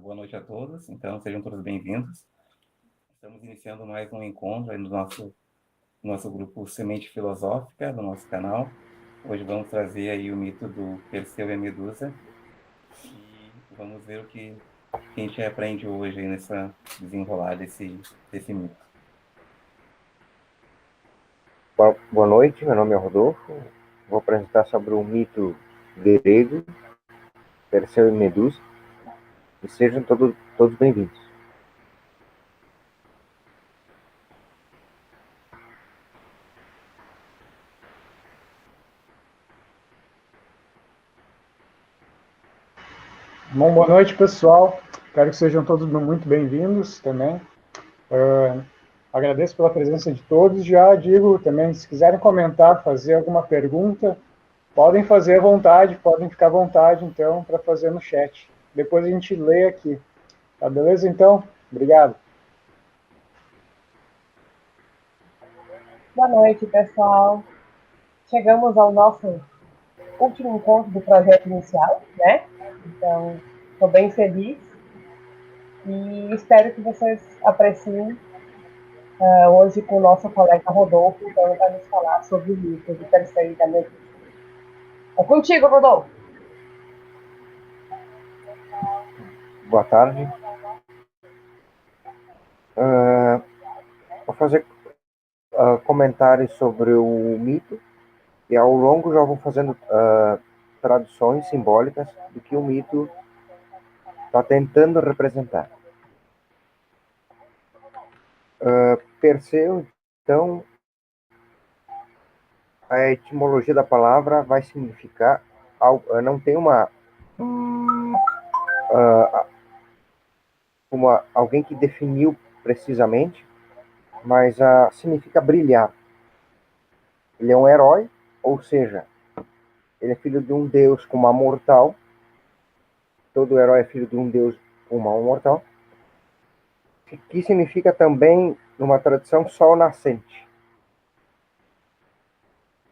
Boa noite a todos, então sejam todos bem-vindos. Estamos iniciando mais um encontro aí no nosso grupo Semente Filosófica, do nosso canal. Hoje vamos trazer aí o mito do Perseu e a Medusa e vamos ver o que a gente aprende hoje aí nessa desenrolar desse mito. Boa noite, meu nome é Rodolfo. Vou apresentar sobre o mito grego, Perseu e Medusa, e sejam todos bem-vindos. Bom, boa noite, pessoal. Espero que sejam todos muito bem-vindos também. Agradeço pela presença de todos. Já digo também, se quiserem comentar, fazer alguma pergunta, podem fazer à vontade, podem ficar à vontade, então, para fazer no chat. Depois a gente lê aqui. Tá beleza, então? Obrigado. Boa noite, pessoal. Chegamos ao nosso último encontro do projeto inicial, né? Então, estou bem feliz e espero que vocês apreciem hoje com o nosso colega Rodolfo, então ele vai nos falar sobre o mito de Perseu e da Medusa. É contigo, Rodolfo. Boa tarde. Vou fazer comentários sobre o mito e ao longo já vou fazendo traduções simbólicas do que o mito está tentando representar. Perseu, então, a etimologia da palavra vai significar não tem uma alguém que definiu precisamente, mas significa brilhar. Ele é um herói, ou seja, ele é filho de um deus com uma mortal. Todo herói é filho de um deus com uma mortal, que significa também, numa tradução, sol nascente.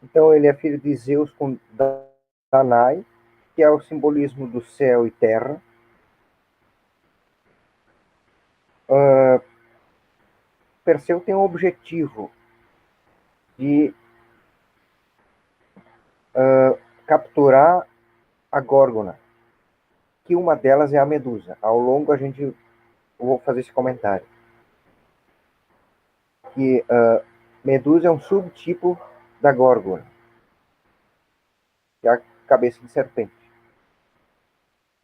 Então ele é filho de Zeus com Danae, que é o simbolismo do céu e terra. Perseu tem o objetivo de capturar a Górgona, que uma delas é a Medusa. Ao longo eu vou fazer esse comentário. Que Medusa é um subtipo da Górgona, que é a cabeça de serpente.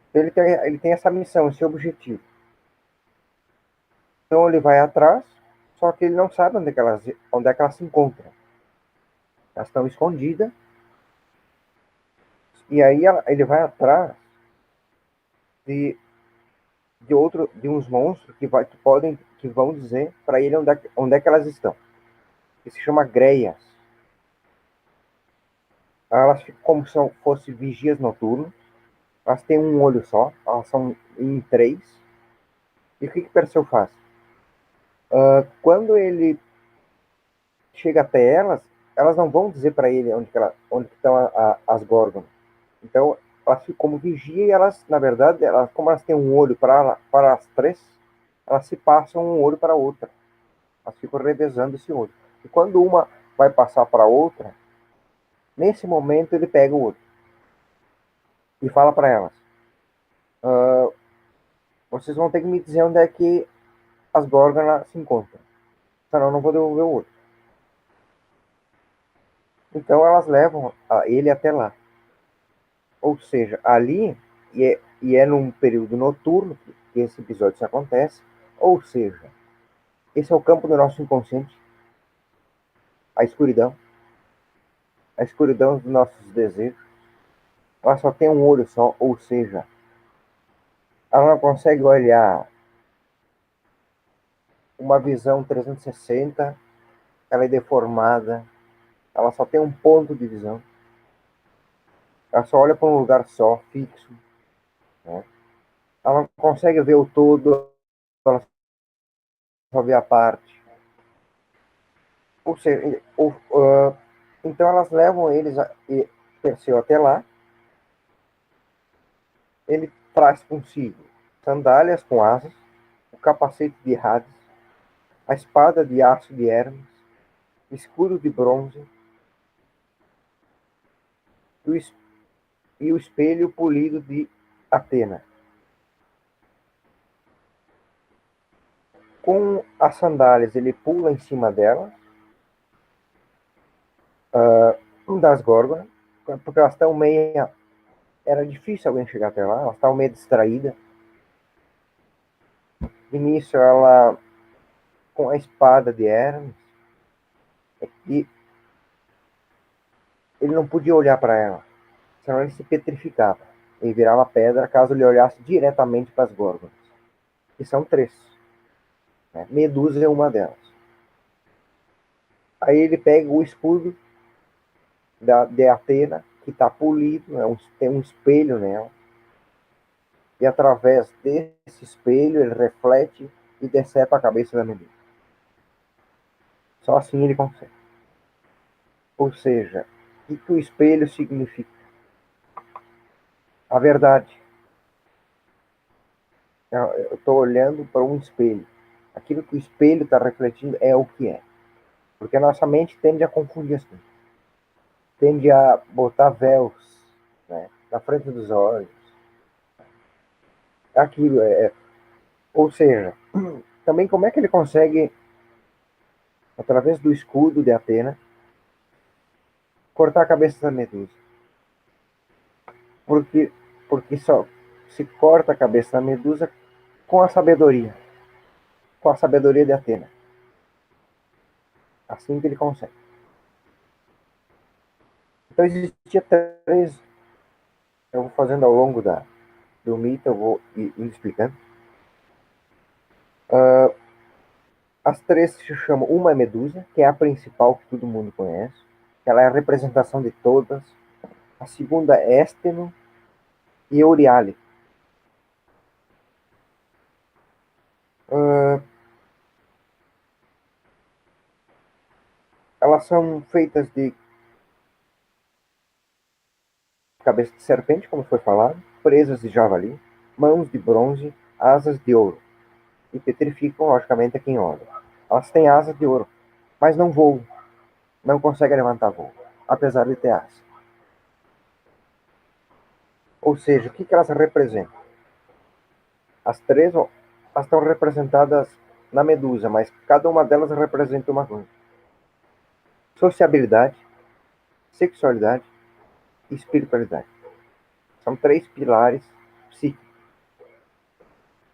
Então ele tem essa missão, esse objetivo. Então ele vai atrás, só que ele não sabe onde é que elas se encontram. Elas estão escondidas. E aí ele vai atrás de uns monstros que vão dizer para ele onde é que elas estão. Que se chama Greias. Elas ficam como se fossem vigias noturnos. Elas têm um olho só. Elas são em 3. E o que Perseu faz? Quando ele chega até elas não vão dizer para ele onde estão as Górgonas. Então, elas ficam como vigia e elas, na verdade, como elas têm um olho para as 3, elas se passam um olho para a outra. Elas ficam revezando esse olho. E quando uma vai passar para a outra, nesse momento ele pega o outro e fala para elas: vocês vão ter que me dizer onde é que as Górgonas se encontram, senão eu não vou devolver o outro. Então elas levam ele até lá. Ou seja, ali, e é num período noturno que esse episódio se acontece, ou seja, esse é o campo do nosso inconsciente, a escuridão dos nossos desejos. Ela só tem um olho só, ou seja, ela não consegue olhar uma visão 360, ela é deformada, ela só tem um ponto de visão, ela só olha para um lugar só, fixo, né? Ela não consegue ver o todo, ela só vê a parte. Ou seja, então elas levam Perseu até lá, ele traz consigo sandálias com asas, o capacete de Hades, a espada de aço de Hermes, o escudo de bronze e o espelho polido de Atena. Com as sandálias, ele pula em cima dela, das górgonas, porque elas estão meio... Era difícil alguém chegar até lá, elas estavam meio distraídas. De início, ela, com a espada de Hermes, e ele não podia olhar para ela, senão ele se petrificava. Ele virava pedra caso ele olhasse diretamente para as górgonas. E são 3. Né? Medusa é uma delas. Aí ele pega o escudo de Atena, que está polido, tem um espelho nela. E através desse espelho ele reflete e decepa a cabeça da Medusa. Só assim ele consegue. Ou seja, o que o espelho significa? A verdade. Eu estou olhando para um espelho. Aquilo que o espelho está refletindo é o que é. Porque a nossa mente tende a confundir as coisas. Tende a botar véus, né, na frente dos olhos. Aquilo ou seja, também como é que ele consegue, através do escudo de Atena, cortar a cabeça da Medusa? Porque só se corta a cabeça da Medusa com a sabedoria de Atena. Assim que ele consegue. Então existia 3, eu vou fazendo ao longo do mito, eu vou indo explicando. As 3 se chamam, uma é Medusa, que é a principal que todo mundo conhece, ela é a representação de todas. A segunda é Ésteno e Euríale. Elas são feitas de cabeça de serpente, como foi falado, presas de javali, mãos de bronze, asas de ouro. E petrificam, logicamente, a quem olha. Elas têm asas de ouro, mas não voam. Não conseguem levantar voo, apesar de ter asas. Ou seja, o que elas representam? As 3 elas estão representadas na Medusa, mas cada uma delas representa uma coisa. Sociabilidade, sexualidade e espiritualidade. São 3 pilares psíquicos.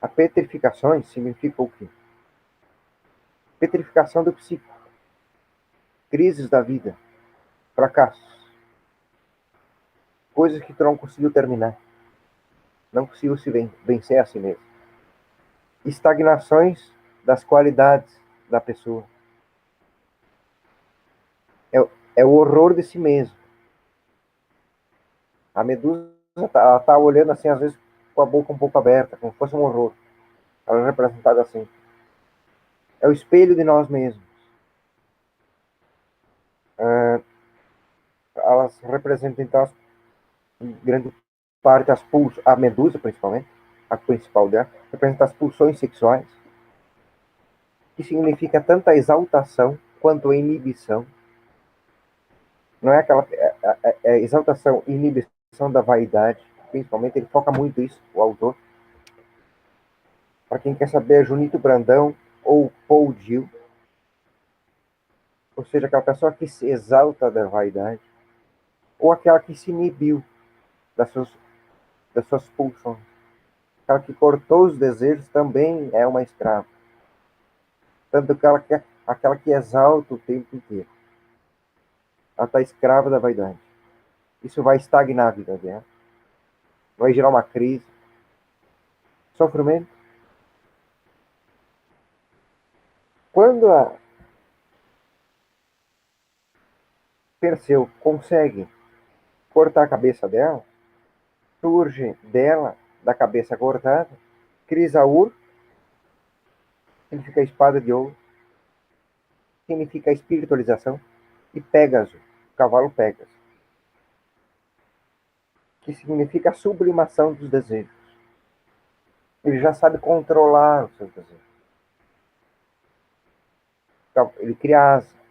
A petrificação significa o quê? Petrificação do psíquico. Crises da vida. Fracassos. Coisas que tu não conseguiu terminar. Não conseguiu se vencer a si mesmo. Estagnações das qualidades da pessoa. É o horror de si mesmo. A Medusa tá olhando assim, às vezes, com a boca um pouco aberta, como se fosse um horror. Ela é representada assim. É o espelho de nós mesmos. Elas representam, então, em grande parte, a Medusa, principalmente, a principal dela, representa as pulsões sexuais, que significa tanto a exaltação quanto a inibição. Não é aquela exaltação e inibição da vaidade, principalmente, ele foca muito isso, o autor. Para quem quer saber, é Junito Brandão ou Paul Gil, ou seja, aquela pessoa que se exalta da vaidade, ou aquela que se inibiu das suas pulsões. Aquela que cortou os desejos também é uma escrava. Tanto que aquela que exalta o tempo inteiro. Ela está escrava da vaidade. Isso vai estagnar a vida dela. Vai gerar uma crise. Sofrimento. Quando a Perseu consegue cortar a cabeça dela, surge dela, da cabeça cortada, Crisaur, significa espada de ouro, significa espiritualização, e Pégaso, cavalo Pégaso, que significa a sublimação dos desejos. Ele já sabe controlar os seus desejos. Ele cria asa.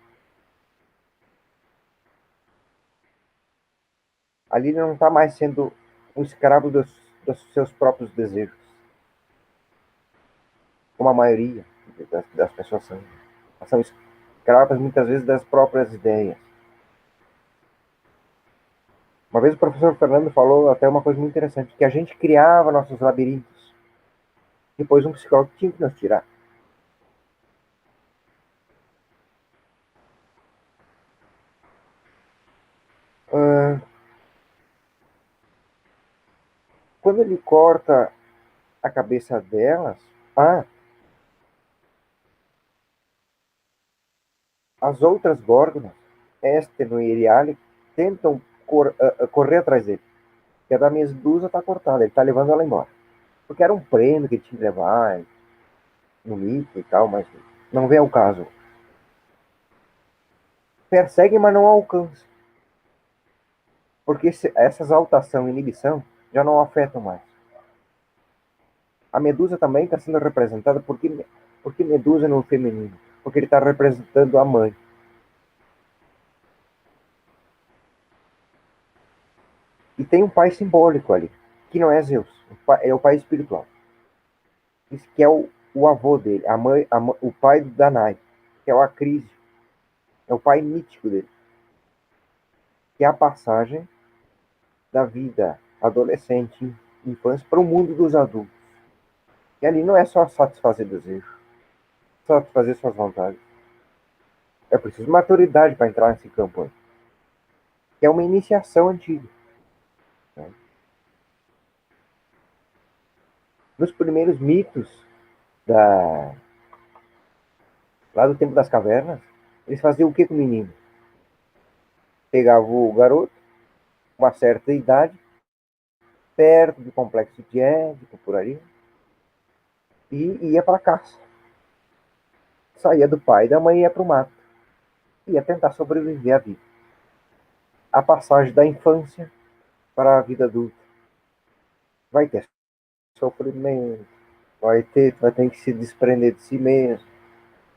Ali ele não está mais sendo um escravo dos seus próprios desejos, como a maioria das pessoas são. Elas são escravas muitas vezes das próprias ideias. Uma vez o professor Fernando falou até uma coisa muito interessante, que a gente criava nossos labirintos. Depois um psicólogo tinha que nos tirar. Quando ele corta a cabeça delas, as outras górgonas, Ésteno e Eriale, tentam correr atrás dele. Porque a da Medusa está cortada, ele está levando ela embora. Porque era um prêmio que ele tinha que levar no mito e tal, mas não vem ao caso. Perseguem, mas não alcançam. Porque essa exaltação e inibição já não afetam mais. A Medusa também está sendo representada porque Medusa no feminino? Porque ele está representando a mãe. E tem um pai simbólico ali, que não é Zeus, é o pai espiritual. Isso que é o avô dele, o pai do Danai, que é o Acrísio. É o pai mítico dele. Que é a passagem da vida adolescente, infância, para o mundo dos adultos. E ali não é só satisfazer desejo, satisfazer suas vontades. É preciso maturidade para entrar nesse campo aí. Que é uma iniciação antiga. Né? Nos primeiros mitos lá do tempo das cavernas, eles faziam o que com o menino? Pegavam o garoto, uma certa idade, perto do complexo de Édipo, por ali, e ia para caça. Saía do pai e da mãe e ia para o mato. Ia tentar sobreviver à vida. A passagem da infância para a vida adulta. Vai ter sofrimento, vai ter que se desprender de si mesmo,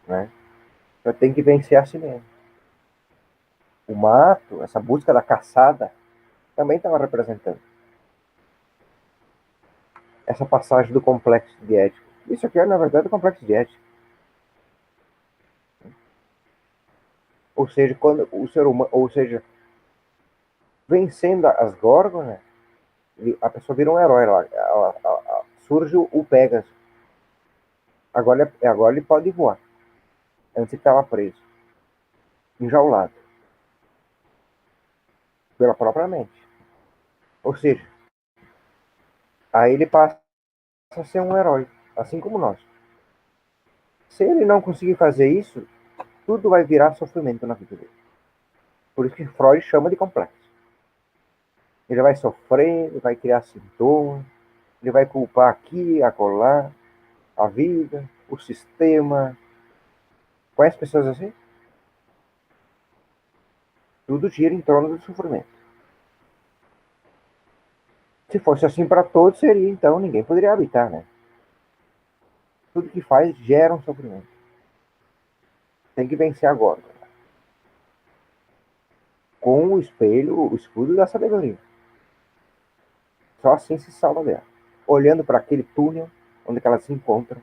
né? Vai ter que vencer a si mesmo. O mato, essa busca da caçada, também estava representando essa passagem do complexo de Édipo. Isso aqui é, na verdade, o complexo de Édipo. Ou seja, quando o ser humano, vencendo as górgonas, a pessoa vira um herói lá. Surge o Pégaso. Agora ele pode voar. Antes ele estava preso, enjaulado, pela própria mente. Ou seja, aí ele passa a ser um herói, assim como nós. Se ele não conseguir fazer isso, tudo vai virar sofrimento na vida dele. Por isso que Freud chama de complexo. Ele vai sofrer, ele vai criar sintomas, ele vai culpar aqui, acolá, a vida, o sistema. Conhece pessoas assim? Tudo gira em torno do sofrimento. Se fosse assim para todos, seria então, ninguém poderia habitar, né? Tudo que faz gera um sofrimento. Tem que vencer agora. Com o espelho, o escudo da sabedoria. Só assim se salva dela. Olhando para aquele túnel onde elas se encontram,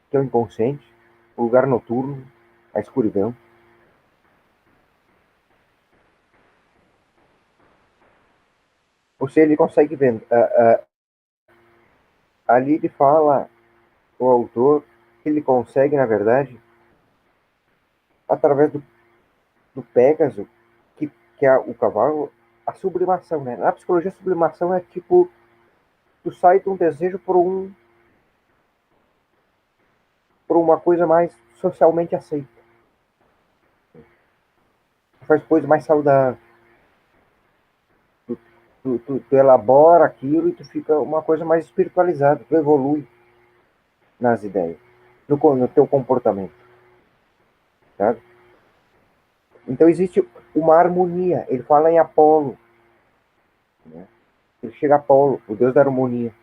que é o inconsciente, o lugar noturno, a escuridão. Ou seja, ele consegue ver. Ali ele fala, o autor, que ele consegue, na verdade, através do Pégaso, que é o cavalo, a sublimação, né? Na psicologia, a sublimação é tipo, tu sai de um desejo por uma coisa mais socialmente aceita. Tu faz coisa mais saudável. Tu elabora aquilo e tu fica uma coisa mais espiritualizada, tu evolui nas ideias, no teu comportamento, sabe? Então existe uma harmonia. Ele fala em Apolo, né? Ele chega a Apolo, o deus da harmonia.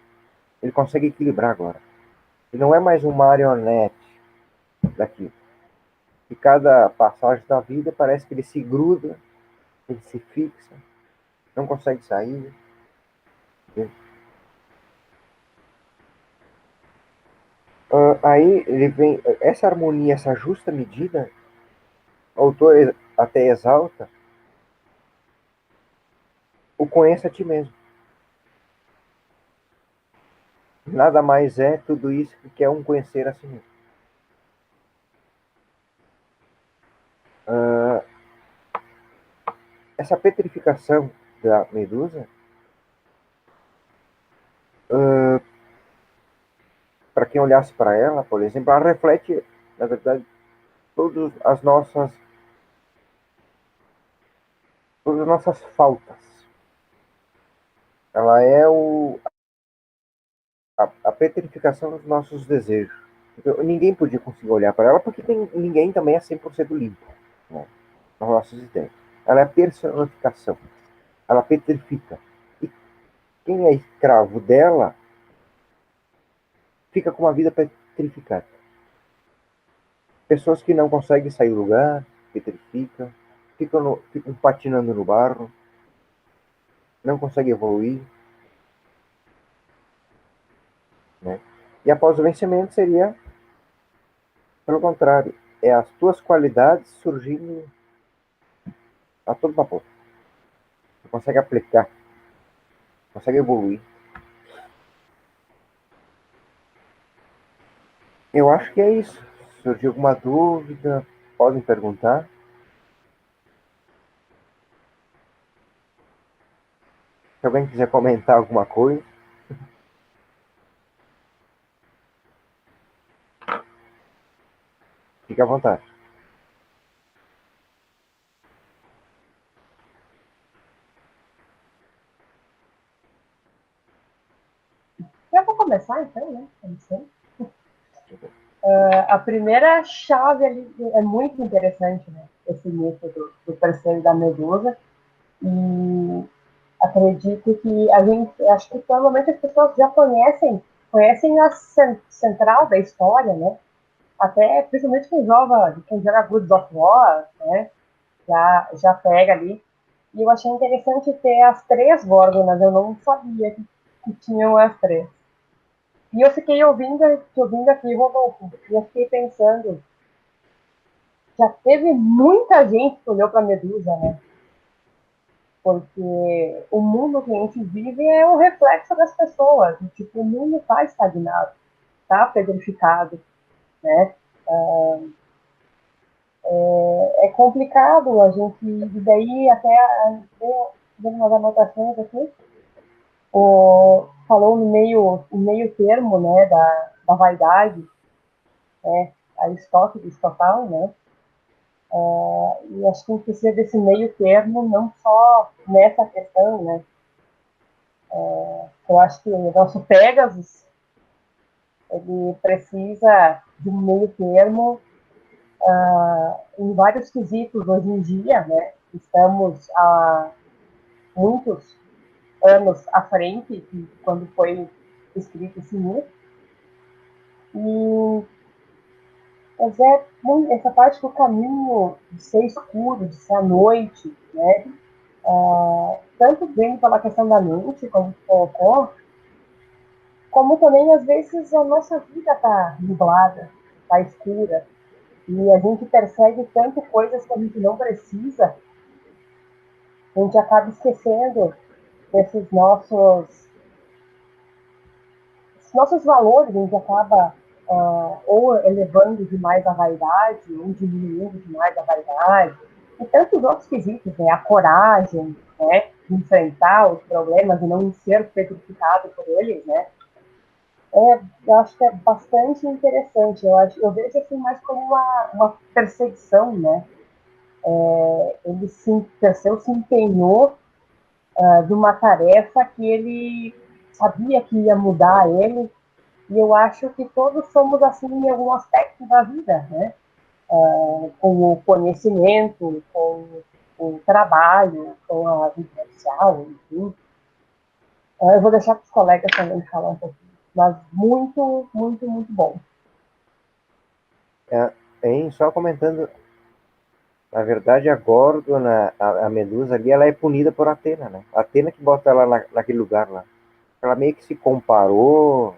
Ele consegue equilibrar agora. que não é mais um marionete daquilo. E cada passagem da vida parece que ele se gruda, ele se fixa, não consegue sair. Aí ele vem, essa harmonia, essa justa medida, o autor até exalta, o conheça a ti mesmo. Nada mais é tudo isso que é um conhecer a si mesmo. Essa petrificação da Medusa, para quem olhasse para ela, por exemplo, ela reflete, na verdade, todas as nossas faltas. Ela é a petrificação dos nossos desejos. Então, ninguém podia conseguir olhar para ela porque ninguém também é 100% limpo, né, nas nossas ideias. Ela é a personificação. Ela petrifica. E quem é escravo dela fica com uma vida petrificada. Pessoas que não conseguem sair do lugar, petrificam, ficam patinando no barro, não conseguem evoluir. Né? E após o vencimento seria, pelo contrário, é as tuas qualidades surgindo a todo vapor. Você consegue aplicar, consegue evoluir. Eu acho que é isso. Se surgiu alguma dúvida, podem perguntar. Se alguém quiser comentar alguma coisa. Fique à vontade. Eu vou começar então, né? A primeira chave ali é muito interessante, né? Esse mito do terceiro da Medusa. E acredito que acho que provavelmente as pessoas já conhecem a central da história, né? Até principalmente quem joga Good of War, né? Já pega ali. E eu achei interessante ter as três Górgonas, eu não sabia que tinham as três. E eu fiquei ouvindo aqui, Rodolfo, e eu fiquei pensando, já teve muita gente que olhou para Medusa, né? Porque o mundo que a gente vive é o reflexo das pessoas. E, tipo, o mundo está estagnado, está pedrificado, né? É complicado a gente, e daí até deu umas anotações aqui, falou no meio termo, né, da vaidade, né, Aristóteles total, né, e acho que a gente precisa desse meio termo não só nessa questão, né, eu acho que o nosso Pegasus, ele precisa de um meio termo em vários quesitos hoje em dia, né, estamos há muitos anos à frente, quando foi escrito esse livro. Mas essa parte do caminho de ser escuro, de ser à noite, né? Tanto bem pela questão da mente, como você colocou, como também, às vezes, a nossa vida está nublada, está escura, e a gente persegue tanto coisas que a gente não precisa, a gente acaba esquecendo desses nossos valores, a gente acaba ou elevando demais a vaidade, ou diminuindo demais a vaidade, e tantos outros quesitos, né? A coragem, né? De enfrentar os problemas e não ser petrificado por eles, né? Eu acho que é bastante interessante. Eu vejo assim mais como uma perseguição, né? Perseu se empenhou de uma tarefa que ele sabia que ia mudar ele. E eu acho que todos somos assim em algum aspecto da vida, né? Com o conhecimento, com o trabalho, com a vida social, enfim. Eu vou deixar para os colegas também falar um pouquinho. mas muito, muito, muito bom. Só comentando, na verdade, a Górgona, a Medusa ali, ela é punida por Atena, né? Atena que bota ela naquele lugar lá. Ela meio que se comparou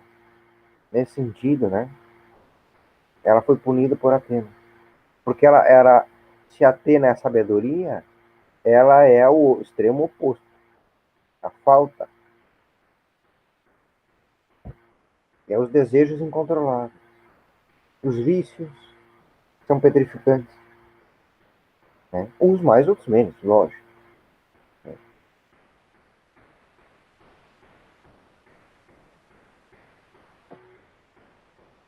nesse sentido, né? Ela foi punida por Atena. Porque ela era, se Atena é a sabedoria, ela é o extremo oposto, a falta, é os desejos incontroláveis. Os vícios são petrificantes, né? Uns mais, outros menos, lógico.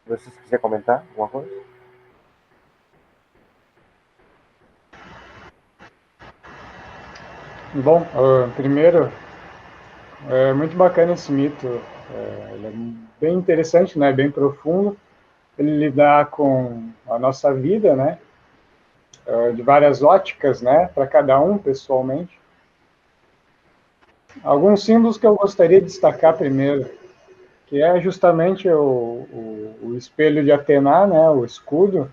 Se vocês quiserem comentar alguma coisa? Bom, primeiro, é muito bacana esse mito. Ele é bem interessante, né? Bem profundo. Ele lidar com a nossa vida, né? De várias óticas, né? Para cada um, pessoalmente. Alguns símbolos que eu gostaria de destacar primeiro, que é justamente o espelho de Atena, né? O escudo.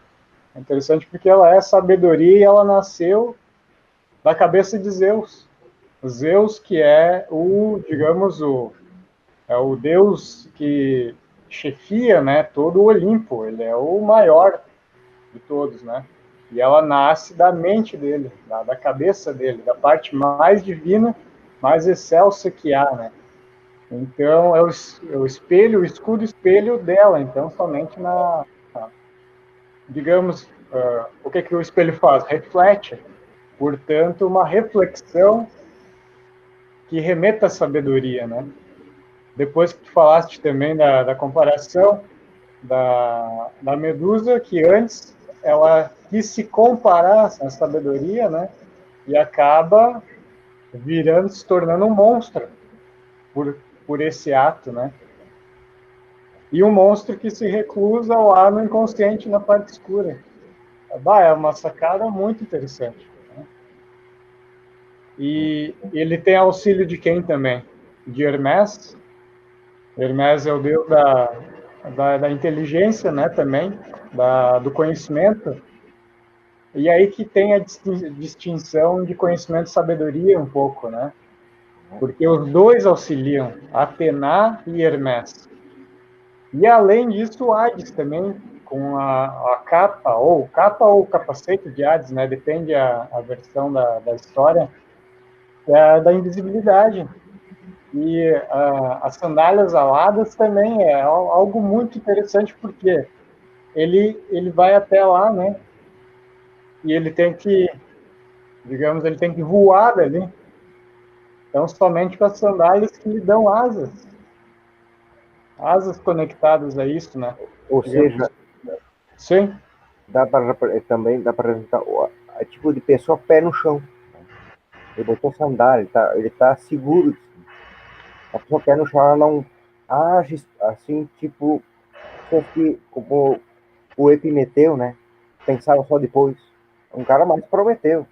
É interessante porque ela é sabedoria e ela nasceu da cabeça de Zeus. Zeus, que é digamos, é o deus que chefia, né, todo o Olimpo. Ele é o maior de todos, né? E ela nasce da mente dele, da cabeça dele, da parte mais divina, mais excelsa que há, né? Então, é o espelho, o escudo espelho dela. Então, somente digamos, o que o espelho faz? Reflete. Portanto, uma reflexão que remeta à sabedoria, né? Depois que tu falaste também da comparação da Medusa, que antes ela quis se comparar à sabedoria, né? E acaba virando, se tornando um monstro por esse ato, né? E um monstro que se reclusa lá no inconsciente, na parte escura. É uma sacada muito interessante. Né? E ele tem auxílio de quem também? De Hermes. Hermes é o deus da inteligência, né, também, do conhecimento. E aí que tem a distinção de conhecimento e sabedoria um pouco, né? Porque os dois auxiliam, Atena e Hermes. E além disso, Hades também, com a capa ou capacete de Hades, né? Depende a versão da história, é da invisibilidade. E as sandálias aladas também é algo muito interessante, porque ele vai até lá, né? E ele tem que, digamos, ele tem que voar dali. Então, somente com as sandálias que lhe dão asas conectadas a isso, né? Ou Digamos. seja, Sim, também dá para representar o tipo de pessoa pé no chão. Ele botou sandália, ele tá seguro. A pessoa pé no chão, ela não age assim, tipo, como o Epimeteu, né? Pensava só depois. Um cara mais prometeu.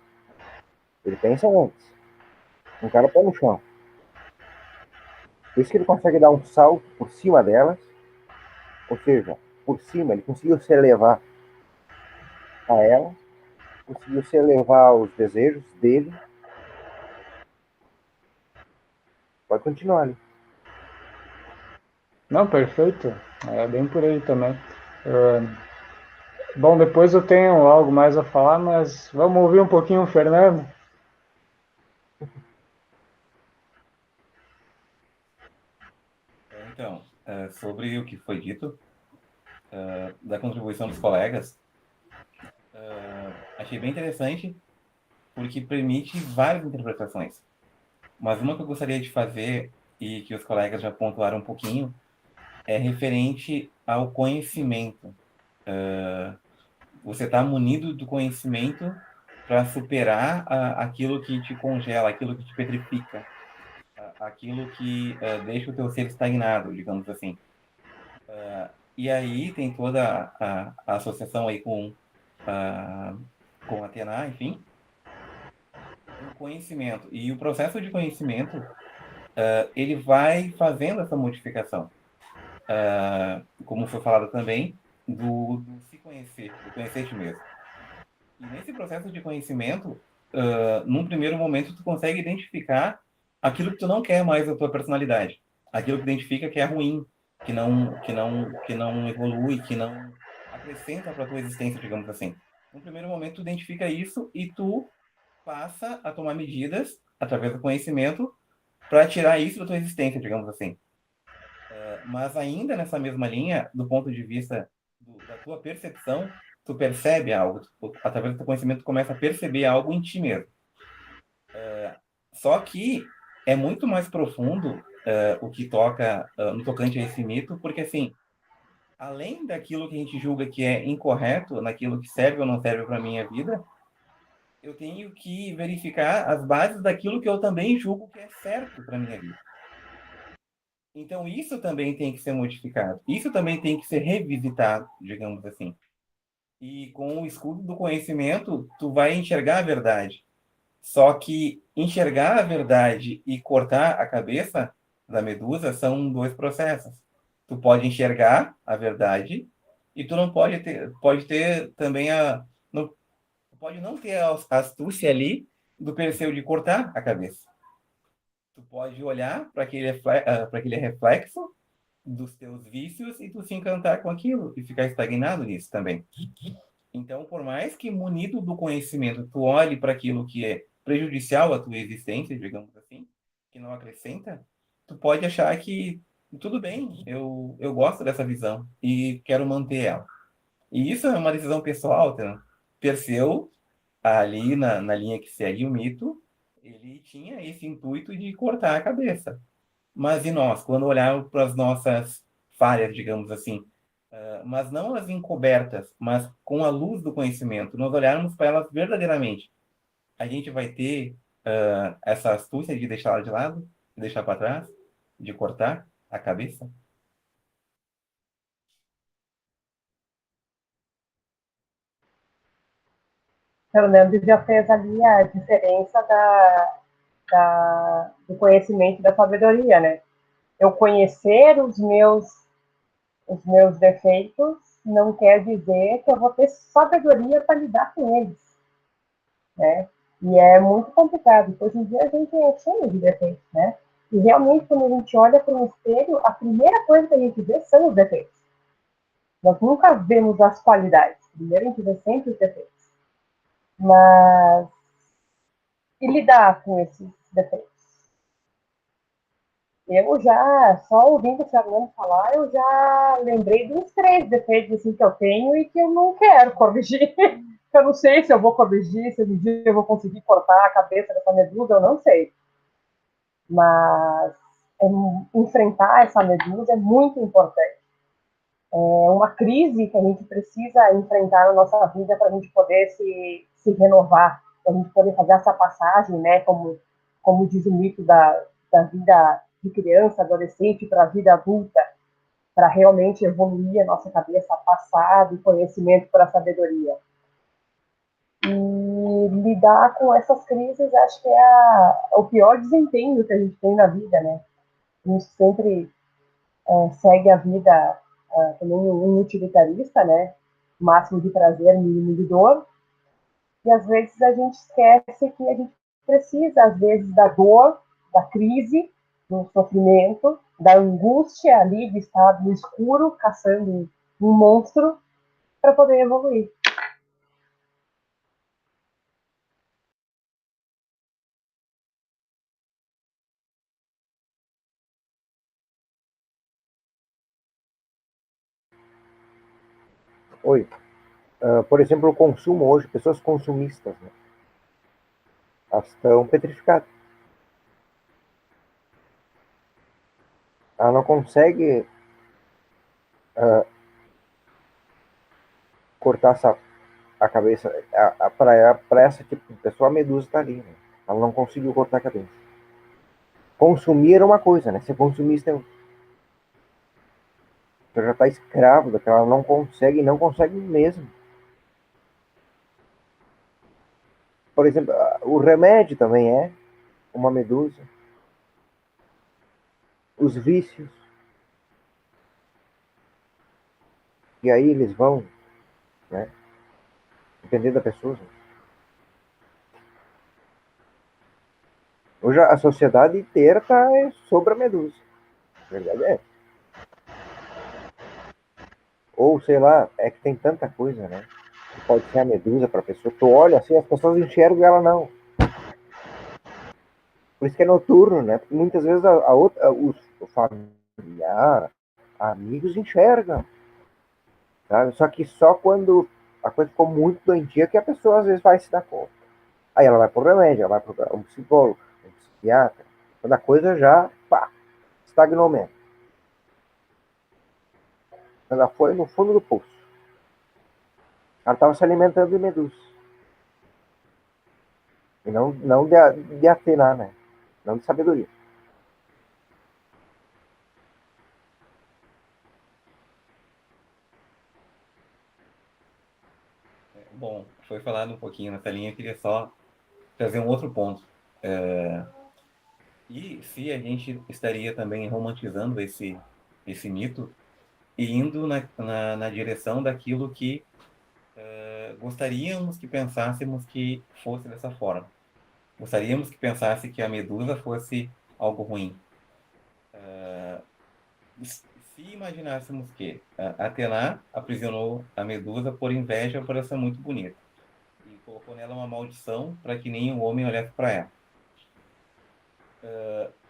Ele pensa antes. Um cara pé no chão. Por isso que ele consegue dar um salto por cima delas. Ou seja, por cima, ele conseguiu se elevar a ela, conseguiu se elevar aos desejos dele. Pode continuar ali. não, perfeito. É bem por aí também. Bom, depois eu tenho algo mais a falar, mas vamos ouvir um pouquinho o Fernando. Então, sobre o que foi dito, da contribuição dos colegas, achei bem interessante, porque permite várias interpretações. Mas uma que eu gostaria de fazer, e que os colegas já pontuaram um pouquinho, é referente ao conhecimento. Você está munido do conhecimento para superar aquilo que te congela, aquilo que te petrifica, aquilo que deixa o teu ser estagnado, digamos assim. E aí tem toda a associação aí com Atena, enfim, o conhecimento. E o processo de conhecimento, ele vai fazendo essa modificação. como foi falado também, do se conhecer, do conhecer-te mesmo. E nesse processo de conhecimento, num primeiro momento, tu consegue identificar aquilo que tu não quer mais da tua personalidade, aquilo que identifica que é ruim, que não evolui, que não acrescenta para tua existência, digamos assim. No primeiro momento, tu identifica isso e tu passa a tomar medidas através do conhecimento para tirar isso da tua existência, digamos assim. Mas ainda nessa mesma linha, do ponto de vista da tua percepção, tu percebe algo, através do teu conhecimento, tu começa a perceber algo em ti mesmo. Só que é muito mais profundo o que toca no tocante a esse mito, porque assim, além daquilo que a gente julga que é incorreto, naquilo que serve ou não serve para minha vida, eu tenho que verificar as bases daquilo que eu também julgo que é certo para minha vida. Então, isso também tem que ser modificado. Isso também tem que ser revisitado, digamos assim. E com o escudo do conhecimento, tu vai enxergar a verdade. Só que enxergar a verdade e cortar a cabeça da medusa são dois processos. Tu pode enxergar a verdade e tu não pode ter também não, pode não ter a astúcia ali do Perseu de cortar a cabeça. Tu pode olhar para aquele reflexo dos teus vícios e tu se encantar com aquilo e ficar estagnado nisso também. Então, por mais que munido do conhecimento tu olhe para aquilo que é prejudicial à tua existência, digamos assim, que não acrescenta, tu pode achar que tudo bem, eu gosto dessa visão e quero manter ela. E isso é uma decisão pessoal, tá? Perseu, ali na linha que segue o mito, ele tinha esse intuito de cortar a cabeça. Mas e nós, quando olharmos para as nossas falhas, digamos assim, mas não as encobertas, mas com a luz do conhecimento, nós olharmos para elas verdadeiramente, a gente vai ter essa astúcia de deixá-la de lado, de deixar para trás, de cortar a cabeça? Fernando já fez ali a diferença do conhecimento e da sabedoria, né? Eu conhecer os meus defeitos não quer dizer que eu vou ter sabedoria para lidar com eles, né? E é muito complicado. Hoje em dia a gente é cheio de defeitos, né? E realmente, quando a gente olha para um espelho, a primeira coisa que a gente vê são os defeitos. Nós nunca vemos as qualidades. Primeiro a gente vê sempre os defeitos. Mas e lidar com esses defeitos? Eu já, só ouvindo o Fernando falar, eu já lembrei de uns 3 defeitos assim, que eu tenho e que eu não quero corrigir. Eu não sei se eu vou corrigir, se um dia eu vou conseguir cortar a cabeça dessa medusa, eu não sei. Mas enfrentar essa medusa é muito importante. É uma crise que a gente precisa enfrentar na nossa vida para a gente poder se renovar, para a gente poder fazer essa passagem, né, como diz o mito da vida de criança, adolescente para a vida adulta, para realmente evoluir a nossa cabeça, passar do conhecimento para a sabedoria. E lidar com essas crises, acho que é o pior desempenho que a gente tem na vida, né? A gente sempre segue a vida como um utilitarista, né? Máximo de prazer, mínimo de dor. E às vezes a gente esquece que a gente precisa, às vezes, da dor, da crise, do sofrimento, da angústia ali de estar no escuro, caçando um monstro, para poder evoluir. Oi. Por exemplo, o consumo hoje, pessoas consumistas, né? Elas estão petrificadas. Ela não consegue cortar a cabeça. Para essa tipo de pessoa, a medusa está ali. Né? Ela não conseguiu cortar a cabeça. Consumir era uma coisa, né? Ser consumista é outra. Você já está escravo daquela, ela não consegue mesmo. Por exemplo, o remédio também é uma medusa. Os vícios. e aí eles vão, né? Dependendo da pessoa. Hoje a sociedade inteira está sobre a medusa. A verdade é. Ou, sei lá, é que tem tanta coisa, né? Que pode ser a medusa para a pessoa. Tu olha assim, as pessoas enxergam ela não. Por isso que é noturno, né? Porque muitas vezes a outra, os familiar, amigos enxergam. Sabe? Só que só quando a coisa ficou muito doentia que a pessoa às vezes vai se dar conta. Aí ela vai pro remédio, ela vai procurar um psicólogo, um psiquiatra. Quando a coisa já, pá, estagnou mesmo. Ela foi no fundo do poço. Ela estava se alimentando de medusas. E não de Atena, né? Não de sabedoria. Bom, foi falado um pouquinho nessa linha, eu queria só trazer um outro ponto. E se a gente estaria também romantizando esse mito e indo na direção daquilo que gostaríamos que pensássemos que fosse dessa forma. Gostaríamos que pensasse que a medusa fosse algo ruim. Se imaginássemos que Atena aprisionou a medusa por inveja por ela ser muito bonita e colocou nela uma maldição para que nenhum homem olhasse para ela.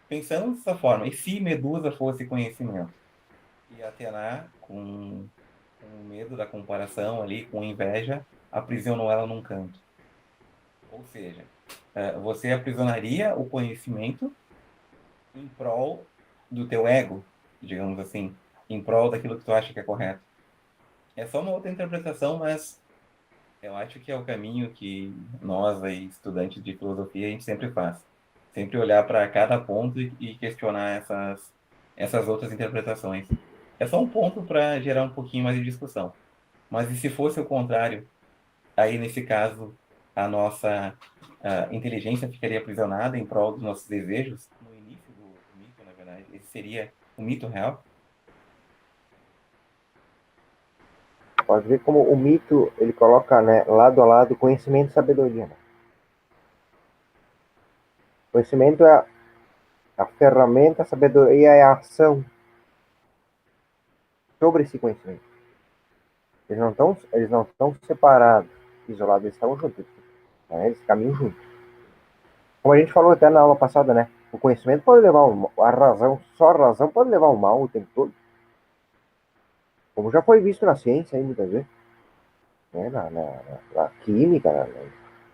Pensando dessa forma, e se Medusa fosse conhecimento? E Atena, com medo da comparação ali, com inveja, aprisionou ela num canto. Ou seja, você aprisionaria o conhecimento em prol do teu ego, digamos assim, em prol daquilo que tu acha que é correto. É só uma outra interpretação, mas eu acho que é o caminho que nós, aí, estudantes de filosofia, a gente sempre faz. Sempre olhar para cada ponto e questionar essas outras interpretações. É só um ponto para gerar um pouquinho mais de discussão. Mas e se fosse o contrário? Aí, nesse caso, a nossa inteligência ficaria aprisionada em prol dos nossos desejos? No início do mito, na verdade, esse seria o mito real? Pode ver como o mito, ele coloca, né, lado a lado conhecimento e sabedoria. Né? Conhecimento é a ferramenta, a sabedoria é a ação sobre esse conhecimento. Eles não estão separados, isolados, eles estão juntos. Né? Eles caminham juntos. Como a gente falou até na aula passada, né? O conhecimento pode levar a razão, só a razão pode levar ao mal o tempo todo. Como já foi visto na ciência aí muitas vezes. Né? Na química,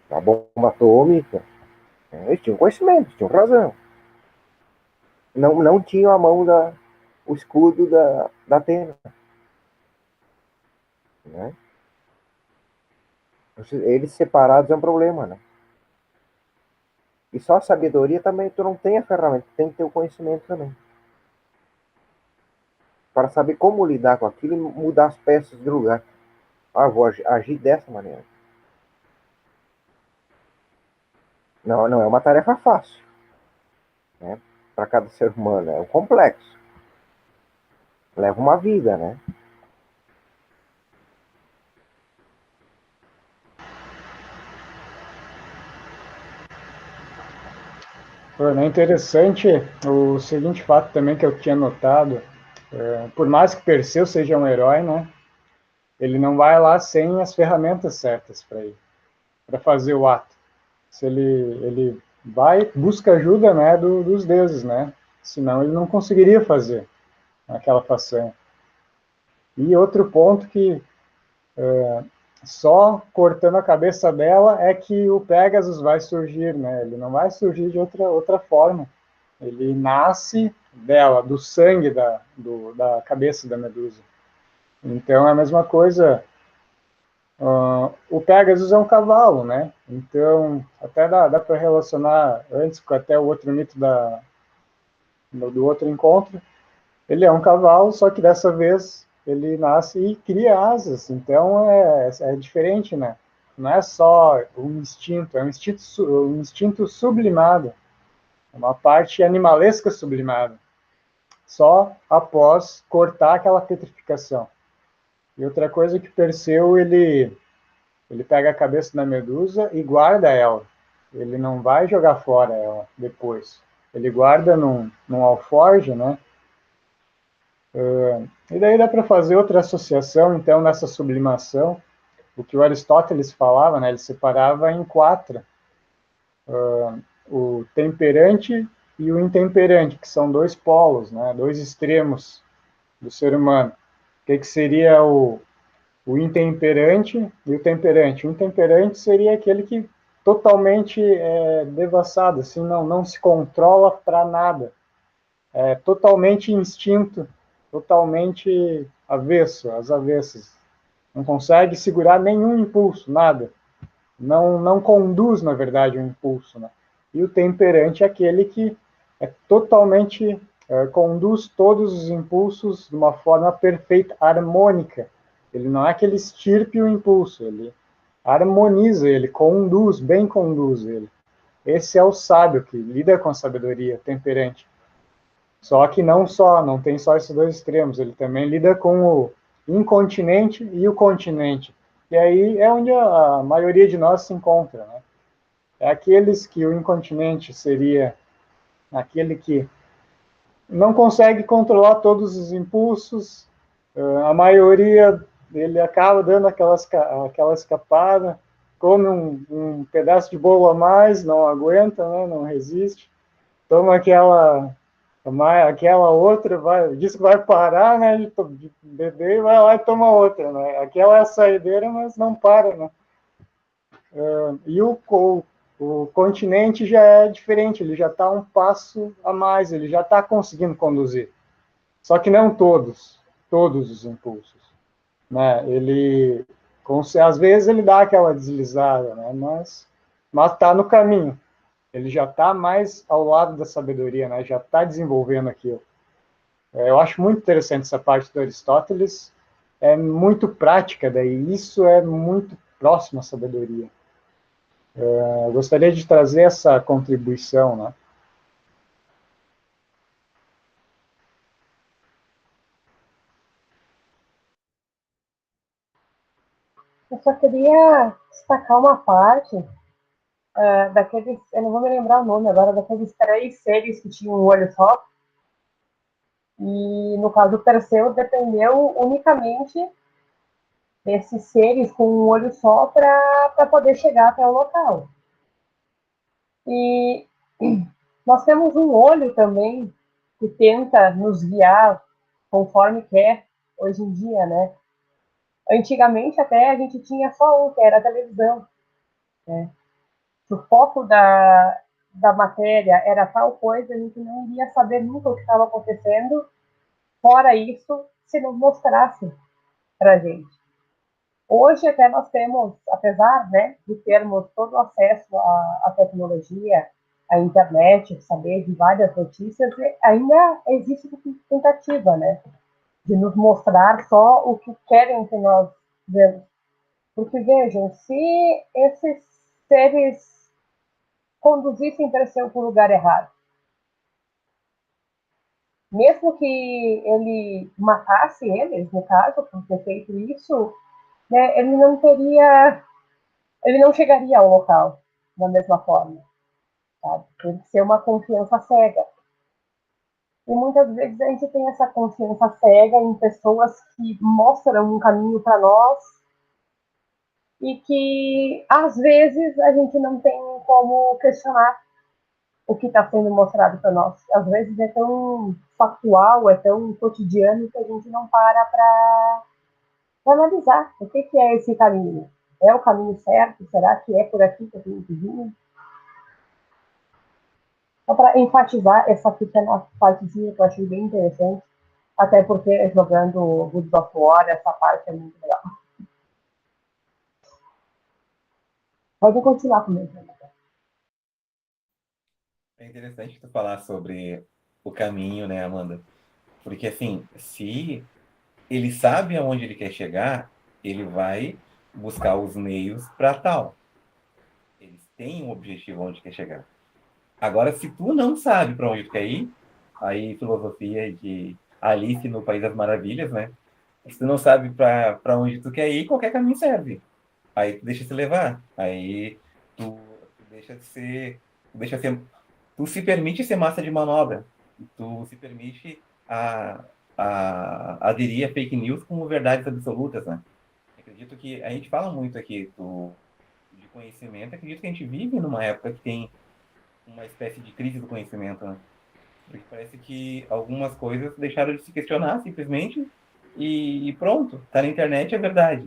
na bomba atômica. Né? Eles tinham conhecimento, eles tinham razão. Não tinham a mão o escudo da Atena. Né? Eles separados é um problema, né? E só a sabedoria também, tu não tem a ferramenta, tu tem que ter o conhecimento também. Para saber como lidar com aquilo e mudar as peças de lugar. Ah, vou agir dessa maneira. Não é uma tarefa fácil. Né? Para cada ser humano, é um complexo. Leva uma vida, né? É interessante o seguinte fato também que eu tinha notado, por mais que Perseu seja um herói, né, ele não vai lá sem as ferramentas certas para ir, para fazer o ato. Se ele vai, busca ajuda, né, dos deuses, né, senão ele não conseguiria fazer aquela façanha. E outro ponto que só cortando a cabeça dela é que o Pegasus vai surgir, né, ele não vai surgir de outra forma. Ele nasce dela, do sangue da cabeça da medusa. Então, é a mesma coisa. O Pegasus é um cavalo, né? Então, até dá para relacionar antes com até o outro mito do outro encontro. Ele é um cavalo, só que dessa vez ele nasce e cria asas. Então, é diferente, né? Não é só um instinto, é um instinto sublimado. Uma parte animalesca sublimada, só após cortar aquela petrificação. E outra coisa que Perseu, ele pega a cabeça da Medusa e guarda ela. Ele não vai jogar fora ela depois. Ele guarda num alforje, né? E daí dá para fazer outra associação, então, nessa sublimação. O que o Aristóteles falava, né? Ele separava em quatro. O temperante e o intemperante, que são dois polos, né? Dois extremos do ser humano. O que seria o intemperante e o temperante? O intemperante seria aquele que totalmente devassado, assim, não se controla para nada. É totalmente instinto, totalmente avesso, às avessas. Não consegue segurar nenhum impulso, nada. Não conduz, na verdade, o impulso. Né? E o temperante é aquele que totalmente conduz todos os impulsos de uma forma perfeita, harmônica. Ele não é que ele estirpe o impulso, ele harmoniza, ele conduz, bem conduz ele. Esse é o sábio que lida com a sabedoria, temperante. Só que não tem só esses dois extremos, ele também lida com o incontinente e o continente. E aí é onde a maioria de nós se encontra, né? É aqueles que o incontinente seria aquele que não consegue controlar todos os impulsos, a maioria ele acaba dando aquela escapada, come um pedaço de bolo a mais, não aguenta, né, não resiste, toma aquela outra, diz que vai parar, né, de beber e vai lá e toma outra, né? Aquela é a saideira, mas não para, né? E o continente já é diferente, ele já está um passo a mais, ele já está conseguindo conduzir. Só que não todos os impulsos. Né? Ele, às vezes, ele dá aquela deslizada, né? mas está no caminho. Ele já está mais ao lado da sabedoria, né? Já está desenvolvendo aquilo. Eu acho muito interessante essa parte do Aristóteles, é muito prática, daí isso é muito próximo à sabedoria. Eu gostaria de trazer essa contribuição, né? Eu só queria destacar uma parte daqueles, eu não vou me lembrar o nome agora, daqueles 3 seres que tinham um olho só. E no caso do Perseu, dependeu unicamente desses seres com um olho só para poder chegar até o local. E nós temos um olho também que tenta nos guiar conforme quer hoje em dia, né? Antigamente até a gente tinha só um, que era a televisão. Né? Se o foco da matéria era tal coisa, a gente não iria saber nunca o que estava acontecendo, fora isso, se não mostrasse para a gente. Hoje até nós temos, apesar, né, de termos todo o acesso à tecnologia, à internet, saber de várias notícias, ainda existe tentativa, né, de nos mostrar só o que querem que nós vemos. Porque vejam, se esses seres conduzissem Perseu para o lugar errado, mesmo que ele matasse eles, no caso, por ter feito isso, né, ele não chegaria ao local da mesma forma. Sabe? Tem que ser uma confiança cega. E muitas vezes a gente tem essa confiança cega em pessoas que mostram um caminho para nós e que, às vezes, a gente não tem como questionar o que está sendo mostrado para nós. Às vezes é tão factual, é tão cotidiano que a gente não para analisar o que é esse caminho. É o caminho certo? Será que é por aqui que eu tenho que vir? Só para enfatizar essa pequena partezinha que eu achei bem interessante, até porque jogando Good of War, essa parte é muito legal. Pode continuar comigo. É interessante tu falar sobre o caminho, né, Amanda? Porque, assim, se ele sabe aonde ele quer chegar, ele vai buscar os meios para tal. Eles têm um objetivo onde quer chegar. Agora, se tu não sabe para onde tu quer ir, aí filosofia de Alice no País das Maravilhas, né? Se tu não sabe para onde tu quer ir, qualquer caminho serve. Aí tu deixa se levar. Aí tu deixa de ser. Tu deixa ser. Tu se permite ser massa de manobra. Tu se permite aderir a fake news como verdades absolutas, né? Acredito que a gente fala muito aqui de conhecimento. Acredito que a gente vive numa época que tem uma espécie de crise do conhecimento, né? Porque parece que algumas coisas deixaram de se questionar simplesmente e pronto, tá na internet, é verdade.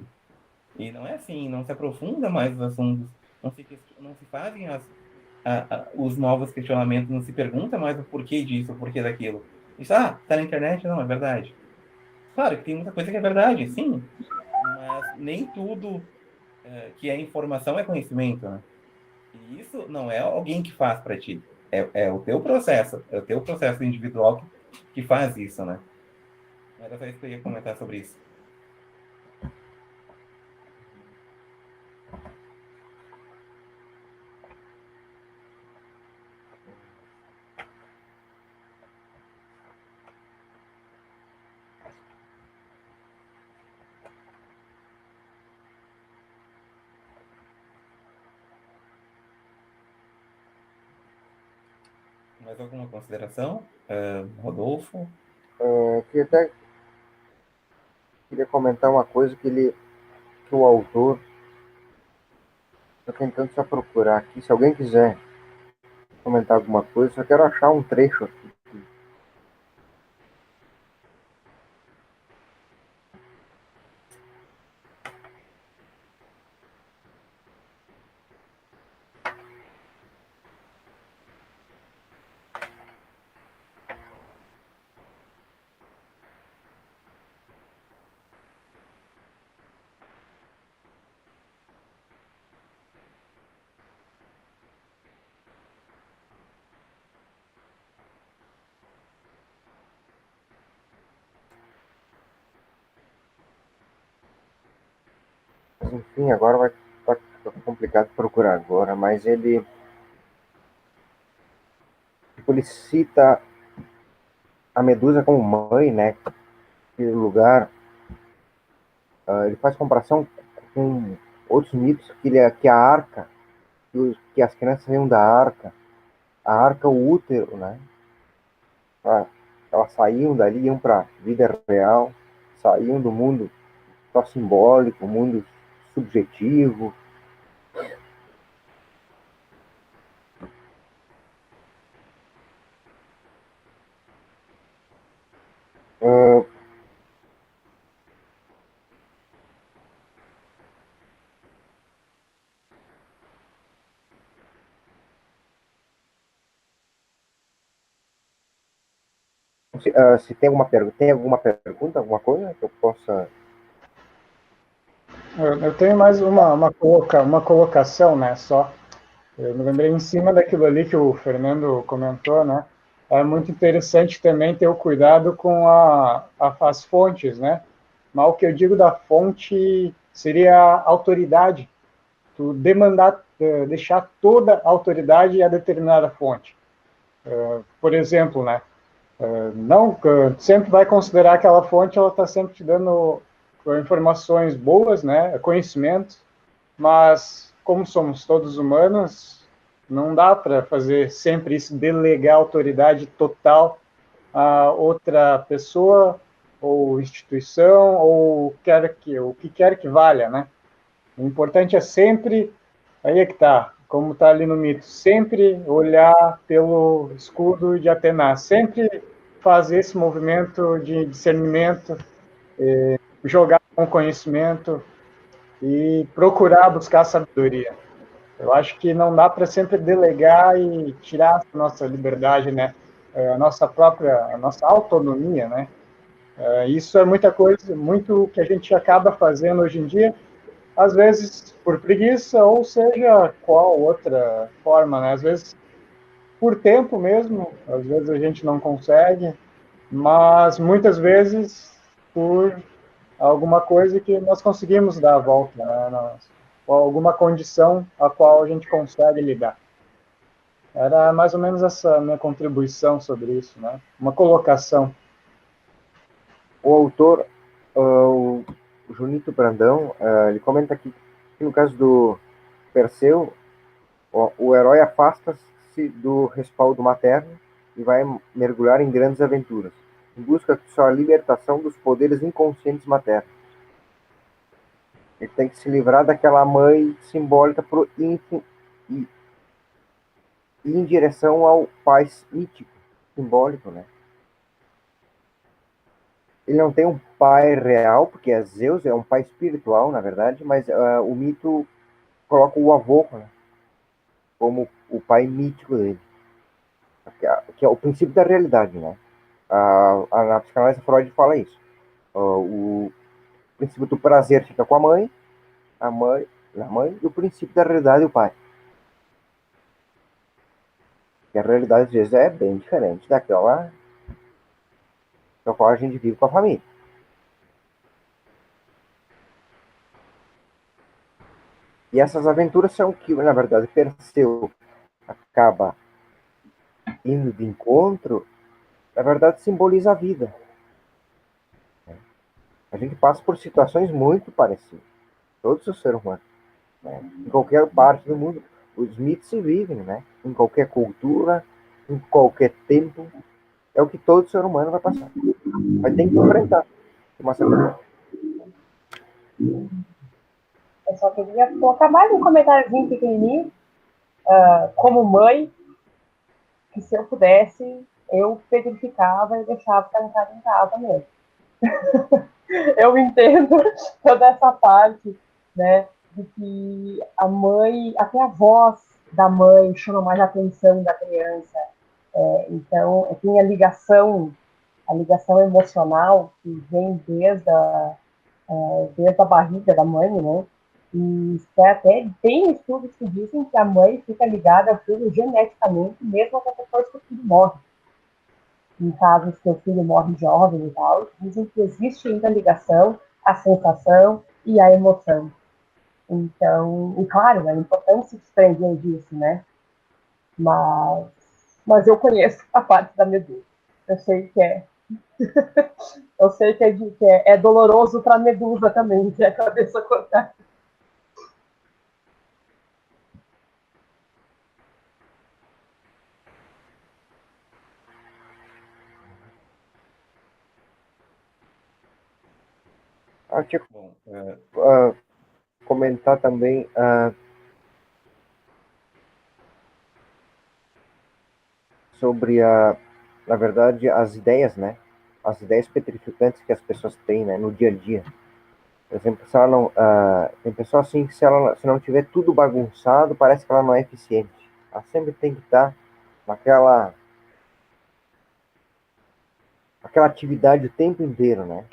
E não é assim, não se aprofunda mais os assuntos, não se fazem os novos questionamentos, não se pergunta mais o porquê disso, o porquê daquilo. Isso, tá na internet, não, é verdade. Claro que tem muita coisa que é verdade, sim, mas nem tudo que é informação é conhecimento, né? E isso não é alguém que faz para ti. É o teu processo, é o teu processo individual que faz isso, né? Mas eu só isso que eu ia comentar sobre isso. Mais alguma consideração? Rodolfo? Eu queria até comentar uma coisa que o autor está tentando só procurar aqui. Se alguém quiser comentar alguma coisa, só quero achar um trecho aqui. Mas, enfim, agora vai ficar complicado procurar agora, mas ele cita a Medusa como mãe, né? Que lugar. Ele faz comparação com outros mitos que a arca, que as crianças saíam da arca, a arca, o útero, né? Elas saíam dali, iam para a vida real, saíam do mundo só simbólico, mundo subjetivo. Uh, se tem alguma pergunta, alguma coisa que eu possa. Eu tenho mais uma colocação, né, só. Eu me lembrei em cima daquilo ali que o Fernando comentou, né? É muito interessante também ter o cuidado com as fontes, né? Mas o que eu digo da fonte seria a autoridade. Tu demandar, deixar toda a autoridade a determinada fonte. Por exemplo, né? Não, sempre vai considerar que aquela fonte, ela está sempre te dando informações boas, né? Conhecimento, mas como somos todos humanos, não dá para fazer sempre isso, delegar autoridade total a outra pessoa ou instituição ou o que quer que valha, né? O importante é sempre, aí é que tá, como está ali no mito, sempre olhar pelo escudo de Atena, sempre fazer esse movimento de discernimento, jogar com conhecimento e procurar buscar sabedoria. Eu acho que não dá para sempre delegar e tirar a nossa liberdade, né? A nossa autonomia, né? Isso é muita coisa, muito que a gente acaba fazendo hoje em dia, às vezes por preguiça, ou seja, qual outra forma, né? Às vezes por tempo mesmo, às vezes a gente não consegue, mas muitas vezes por alguma coisa que nós conseguimos dar a volta, né? Ou alguma condição a qual a gente consegue lidar. Era mais ou menos essa minha contribuição sobre isso, né? Uma colocação. O autor o Junito Brandão, ele comenta aqui que no caso do Perseu, o herói afasta-se do respaldo materno e vai mergulhar em grandes aventuras, em busca de sua libertação dos poderes inconscientes maternos. Ele tem que se livrar daquela mãe simbólica e ir em direção ao pai mítico, simbólico, né? Ele não tem um pai real, porque é Zeus, é um pai espiritual, na verdade, mas o mito coloca o avô, né, como o pai mítico dele, que é o princípio da realidade, né? Na psicanálise Freud fala isso. O princípio do prazer fica com a mãe, e o princípio da realidade é o pai. E a realidade, às vezes, é bem diferente daquela da qual a gente vive com a família. E essas aventuras são que, na verdade, Perseu acaba indo de encontro, na verdade, simboliza a vida. A gente passa por situações muito parecidas, todos os seres humanos, né? Em qualquer parte do mundo. Os mitos se vivem, né? Em qualquer cultura, em qualquer tempo. É o que todo ser humano vai passar. Vai ter que enfrentar. Uma certa... Eu só queria colocar mais um comentáriozinho pequenininho, como mãe, que se eu pudesse, eu petrificava e deixava trancado em casa mesmo. Eu entendo toda essa parte, né, de que a mãe, até a voz da mãe chama mais a atenção da criança. Então, tem a ligação emocional que vem desde a barriga da mãe, né? E até tem estudos que dizem que a mãe fica ligada ao filho geneticamente, mesmo até depois que o filho morre. Em casos que o filho morre jovem e tal, dizem que existe ainda a ligação, a sensação e a emoção. Então, e claro, é importante se desprender disso, né? Mas eu conheço a parte da medula. Eu sei que eu sei que é doloroso para a medusa também, que é a cabeça cortada. Tinha Bom, comentar também sobre na verdade, as ideias, né? As ideias petrificantes que as pessoas têm, né, no dia a dia. Por exemplo, se ela não, tem pessoa assim que se não tiver tudo bagunçado, parece que ela não é eficiente. Ela sempre tem que estar naquela aquela atividade o tempo inteiro, né?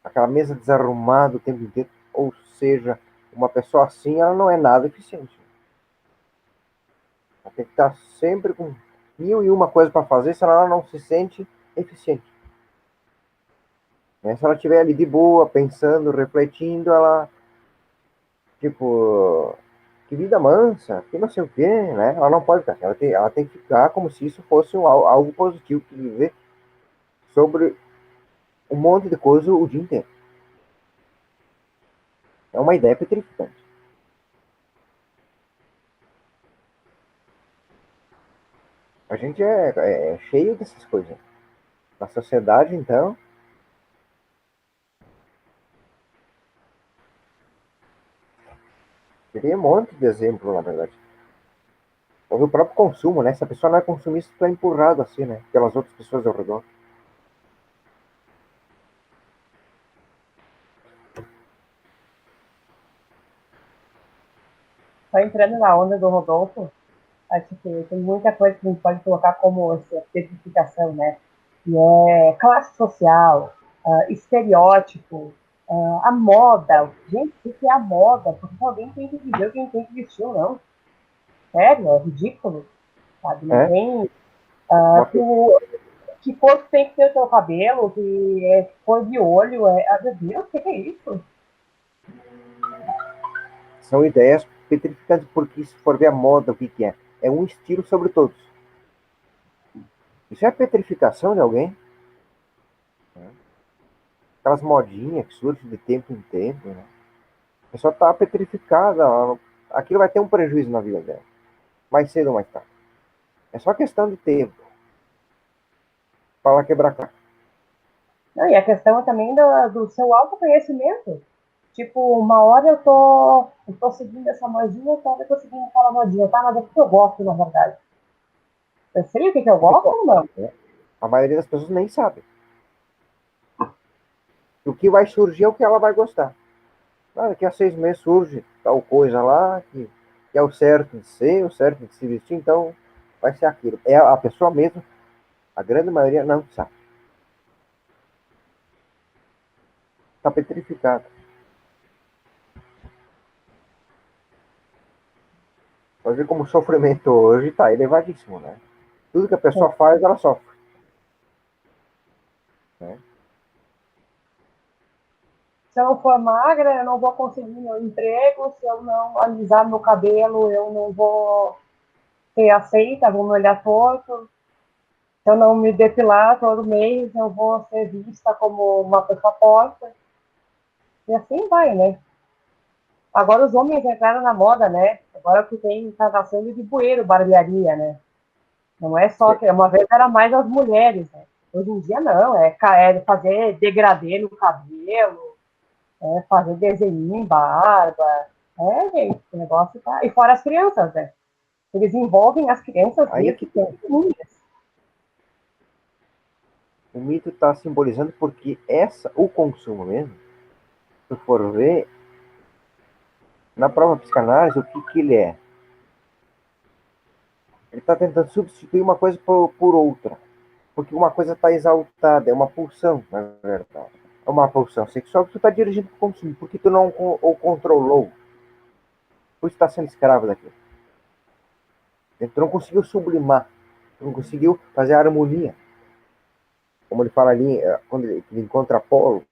Aquela mesa desarrumada o tempo inteiro. Ou seja, uma pessoa assim, ela não é nada eficiente. Ela tem que estar sempre com mil e uma coisas para fazer, senão ela não se sente eficiente. Né? Se ela estiver ali de boa, pensando, refletindo, ela, tipo, que vida mansa, que não sei o quê, né? Ela não pode ficar. Ela tem que ficar como se isso fosse algo positivo, que viver sobre um monte de coisa o dia inteiro. É uma ideia petrificante. A gente é cheio dessas coisas. Na sociedade, então, teria um monte de exemplo, na verdade. O próprio consumo, né? Se a pessoa não é consumista, está empurrado assim, né? Pelas outras pessoas ao redor. Só entrando na onda do Rodolfo, acho que tem muita coisa que a gente pode colocar como essa especificação, né? Que é classe social, estereótipo, a moda. Gente, o que é a moda? Porque alguém tem que dizer quem tem que vestir ou não. Sério, é ridículo, sabe? Não É? tem... Uma, que cor tem que ter o teu cabelo, que cor de olho, meu Deus, o que é isso? são ideias petrificantes, porque se for ver a moda, o que, que é? É um estilo sobre todos. Isso é a petrificação de alguém? aquelas modinhas que surgem de tempo em tempo, né? A pessoa tá petrificada, aquilo vai ter um prejuízo na vida dela, mais cedo ou mais tarde. É só questão de tempo para ela quebrar a cara. Não, e a questão é também do seu autoconhecimento. Tipo, uma hora eu tô seguindo essa modinha, outra hora eu tô seguindo aquela modinha, tá? Mas é porque eu gosto, na verdade. Eu sei o que eu gosto ou não? A maioria das pessoas nem sabe. O que vai surgir é o que ela vai gostar. Daqui a 6 meses surge tal coisa lá, que é o certo de ser, o certo de se vestir, então vai ser aquilo. É a pessoa mesmo, a grande maioria não sabe. Está petrificada. Pode ver como o sofrimento hoje está elevadíssimo, né? Tudo que a pessoa faz, ela sofre. Né? Se eu não for magra, eu não vou conseguir meu emprego. Se eu não alisar meu cabelo, eu não vou ser aceita, vou me olhar torto. Se eu não me depilar todo mês, eu vou ser vista como uma pessoa porca. E assim vai, né? Agora os homens entraram na moda, né? Agora o que tem tá nascendo de bueiro, barbearia, né? Não é só que uma vez era mais as mulheres, né? Hoje em dia não, é fazer degradê no cabelo, fazer desenho em barba. É, gente, o negócio tá. E fora as crianças, né? Eles envolvem as crianças Aí é desde que tem. pequenininhas. O mito está simbolizando porque o consumo mesmo, se for ver, na própria psicanálise, o que ele é? Ele está tentando substituir uma coisa por outra. Porque uma coisa está exaltada, é uma pulsão, na verdade. É uma pulsão sexual que tu está dirigindo para o consumo, porque tu não o controlou. Por isso está sendo escravo daquilo. Tu não conseguiu sublimar, tu não conseguiu fazer a harmonia. Como ele fala ali, quando ele encontra Apolo,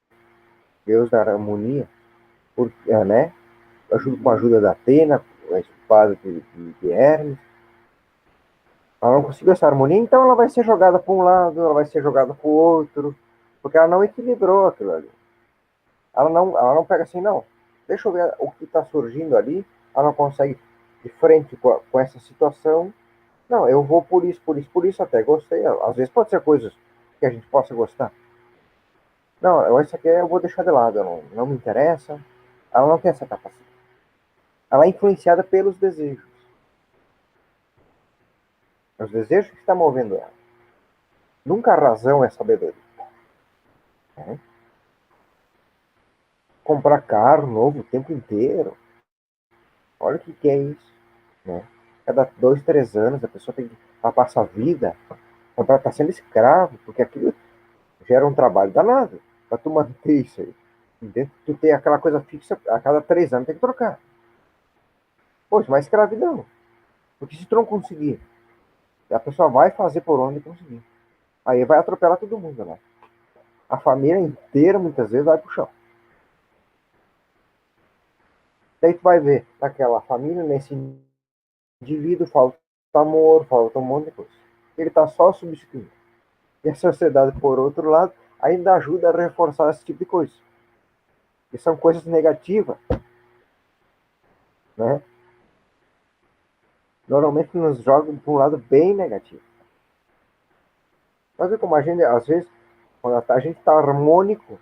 Deus da harmonia, né? Com a ajuda da Atena, a espada de Hermes. Ela não conseguiu essa harmonia, então ela vai ser jogada para um lado, ela vai ser jogada para o outro, porque ela não equilibrou aquilo ali. Ela não pega assim, não. Deixa eu ver o que está surgindo ali. Ela não consegue de frente com essa situação. Não, eu vou por isso até gostei. Às vezes pode ser coisas que a gente possa gostar. Não, isso aqui eu vou deixar de lado, não me interessa. Ela não tem essa capacidade. Ela é influenciada pelos desejos. Os desejos que estão movendo ela. Nunca a razão é sabedoria. Né? Comprar carro novo o tempo inteiro. Olha o que é isso. Né? Cada 2, 3 anos a pessoa tem que passar a vida. Ela está sendo escravo, porque aquilo gera um trabalho danado para tu manter isso aí. Entendeu? Tu tem aquela coisa fixa, a cada 3 anos tem que trocar. Poxa, mas escravidão. Porque se tu não conseguir, a pessoa vai fazer por onde conseguir. Aí vai atropelar todo mundo, né? A família inteira, muitas vezes, vai pro chão. Daí tu vai ver, naquela família, nesse indivíduo, falta amor, falta um monte de coisa. Ele tá só substituindo. E a sociedade, por outro lado, ainda ajuda a reforçar esse tipo de coisa. Que são coisas negativas, né? Normalmente nos jogam para um lado bem negativo. Mas é como a gente, às vezes, quando a gente está harmônico,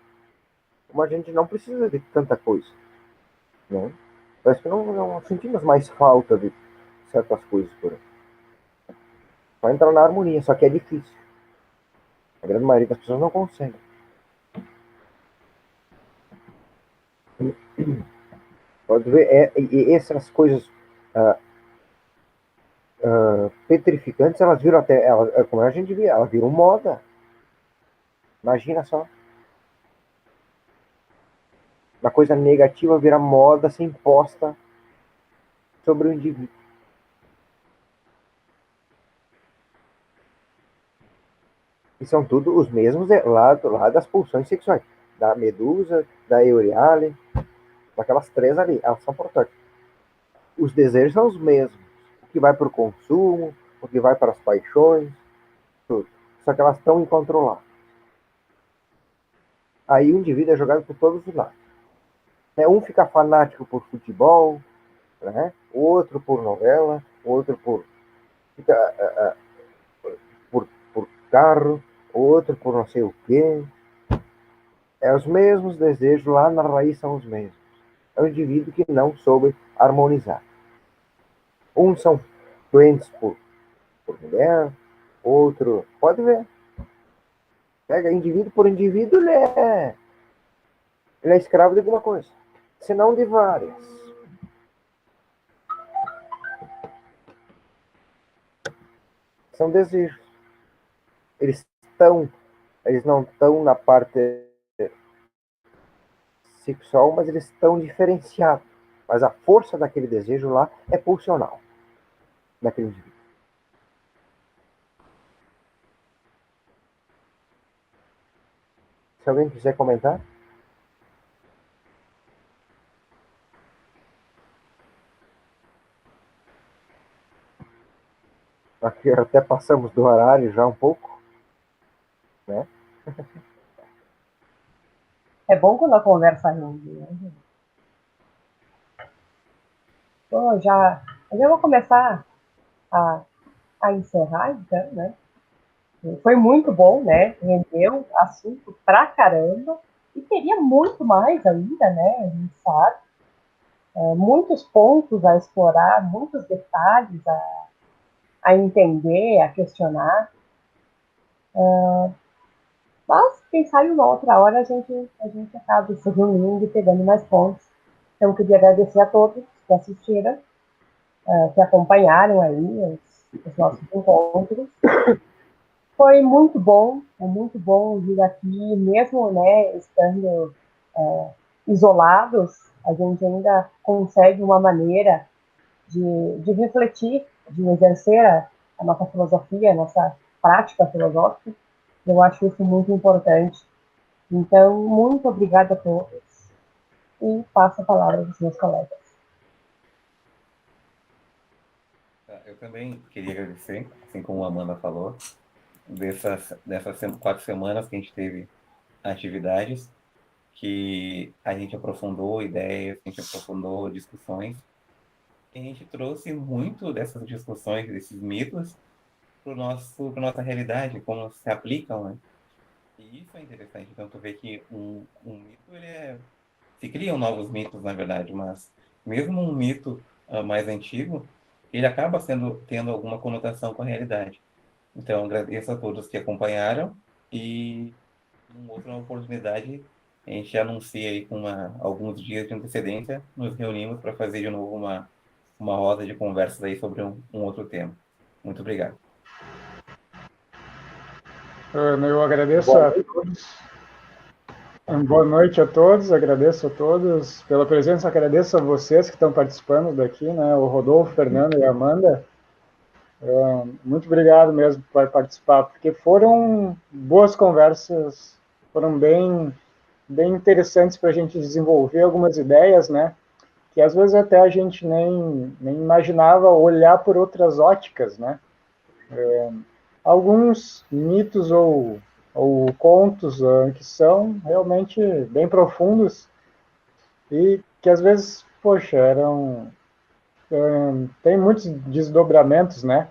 como a gente não precisa de tanta coisa. Né? Parece que não sentimos mais falta de certas coisas por aí. Só entrar na harmonia, só que é difícil. A grande maioria das pessoas não consegue. Pode ver, e essas coisas petrificantes, elas viram até, como a gente via, elas viram moda. Imagina só. Uma coisa negativa vira moda, ser imposta sobre o indivíduo. E são tudo os mesmos lá das pulsões sexuais. Da Medusa, da Euryale, daquelas três ali. Elas são protótipos. Os desejos são os mesmos. O que vai para o consumo, o que vai para as paixões, tudo. Só que elas estão incontroláveis. aí o indivíduo é jogado por todos os lados. Um fica fanático por futebol, né? Outro por novela, outro por carro, outro por não sei o quê. Os mesmos desejos lá na raiz são os mesmos. É o indivíduo que não soube harmonizar. Uns são doentes por mulher, outro... Pode ver. Pega indivíduo por indivíduo, ele é escravo de alguma coisa. Se não de várias. São desejos. Eles não estão na parte sexual, mas eles estão diferenciados. Mas a força daquele desejo lá é pulsional. Daquele indivíduo. Se alguém quiser comentar. Aqui até passamos do horário já um pouco, né? É bom quando a conversa rende, né? Bom, eu já vou começar a encerrar, então, né? Foi muito bom, né? Rendeu assunto pra caramba. E teria muito mais ainda, né? A gente sabe. Muitos pontos a explorar, muitos detalhes a entender, a questionar. Mas, quem sabe uma outra hora a gente acaba se reunindo e pegando mais pontos. Então, eu queria agradecer a todos que assistiram, que acompanharam aí os nossos encontros. Foi muito bom, é muito bom vir aqui, mesmo, né, estando isolados, a gente ainda consegue uma maneira de refletir, de exercer a nossa filosofia, a nossa prática filosófica. Eu acho isso muito importante. Então, muito obrigada a todos e passo a palavra aos meus colegas. Eu também queria agradecer, assim como a Amanda falou, dessas 4 semanas que a gente teve atividades, que a gente aprofundou ideias, a gente aprofundou discussões, e a gente trouxe muito dessas discussões, desses mitos, para nossa realidade, como se aplicam, né? E isso é interessante. Então, tu vê que um mito, se criam novos mitos, na verdade, mas mesmo um mito mais antigo, ele acaba tendo alguma conotação com a realidade. Então, agradeço a todos que acompanharam e, em outra oportunidade, a gente anuncia aí com alguns dias de antecedência, nos reunimos para fazer de novo uma roda de conversas aí sobre um outro tema. Muito obrigado. Ana, eu agradeço a todos. Boa noite a todos, agradeço a todos pela presença, agradeço a vocês que estão participando daqui, né? O Rodolfo, Fernando e a Amanda. Muito obrigado mesmo por participar, porque foram boas conversas, foram bem interessantes para a gente desenvolver algumas ideias, né? Que às vezes até a gente nem imaginava olhar por outras óticas, né? Alguns mitos ou contos que são realmente bem profundos e que às vezes, poxa, tem muitos desdobramentos, né,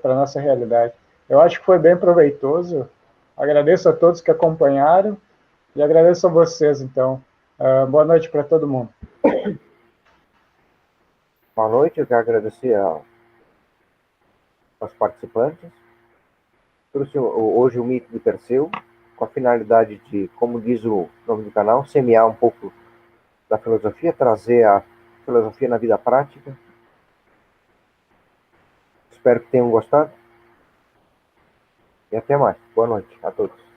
para a nossa realidade. Eu acho que foi bem proveitoso. Agradeço a todos que acompanharam e agradeço a vocês, então. Boa noite para todo mundo. Boa noite, eu quero agradecer aos participantes. Trouxe hoje o mito de Perseu, com a finalidade de, como diz o nome do canal, semear um pouco da filosofia, trazer a filosofia na vida prática. Espero que tenham gostado. E até mais. Boa noite a todos.